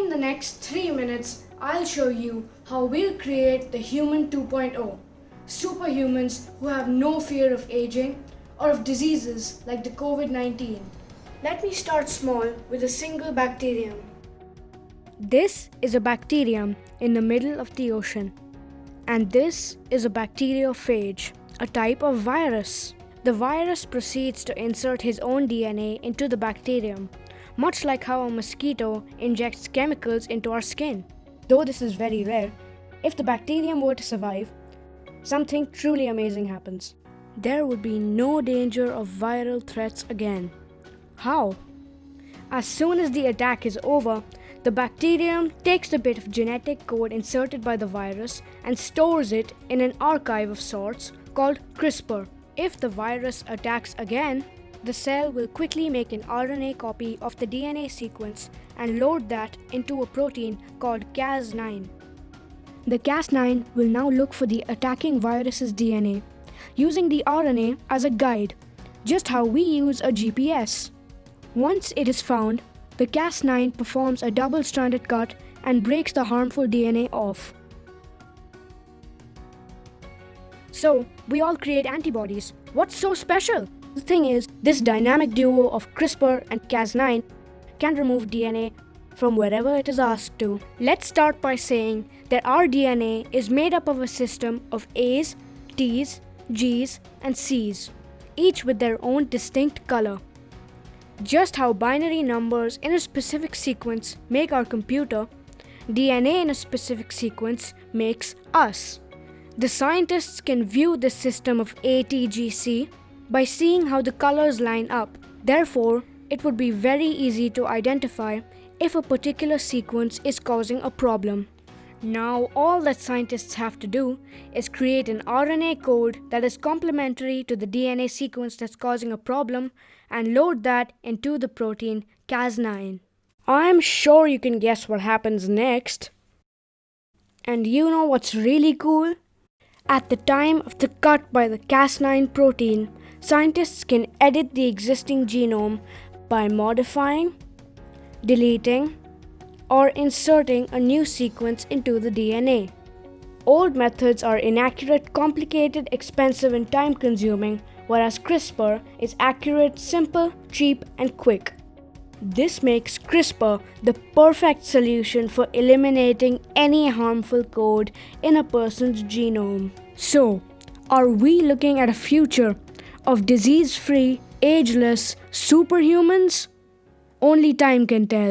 In the next 3 minutes, I'll show you how we'll create the Human 2.0, superhumans who have no fear of aging or of diseases like the COVID-19. Let me start small with a single bacterium. This is a bacterium in the middle of the ocean. And this is a bacteriophage, a type of virus. The virus proceeds to insert his own DNA into the bacterium, much like how a mosquito injects chemicals into our skin. Though this is very rare, if the bacterium were to survive, something truly amazing happens. There would be no danger of viral threats again. How? As soon as the attack is over, the bacterium takes the bit of genetic code inserted by the virus and stores it in an archive of sorts called CRISPR. If the virus attacks again, the cell will quickly make an RNA copy of the DNA sequence and load that into a protein called Cas9. The Cas9 will now look for the attacking virus's DNA, using the RNA as a guide, just how we use a GPS. Once it is found, the Cas9 performs a double-stranded cut and breaks the harmful DNA off. So, we all create antibodies. What's so special? The thing is, this dynamic duo of CRISPR and Cas9 can remove DNA from wherever it is asked to. Let's start by saying that our DNA is made up of a system of A's, T's, G's, and C's, each with their own distinct color. Just how binary numbers in a specific sequence make our computer, DNA in a specific sequence makes us. The scientists can view this system of ATGC by seeing how the colors line up. Therefore, it would be very easy to identify if a particular sequence is causing a problem. Now, all that scientists have to do is create an RNA code that is complementary to the DNA sequence that's causing a problem and load that into the protein Cas9. I'm sure you can guess what happens next. And you know what's really cool? At the time of the cut by the Cas9 protein, scientists can edit the existing genome by modifying, deleting, or inserting a new sequence into the DNA. Old methods are inaccurate, complicated, expensive, and time-consuming, whereas CRISPR is accurate, simple, cheap, and quick. This makes CRISPR the perfect solution for eliminating any harmful code in a person's genome. So, are we looking at a future of disease-free, ageless superhumans? Only time can tell.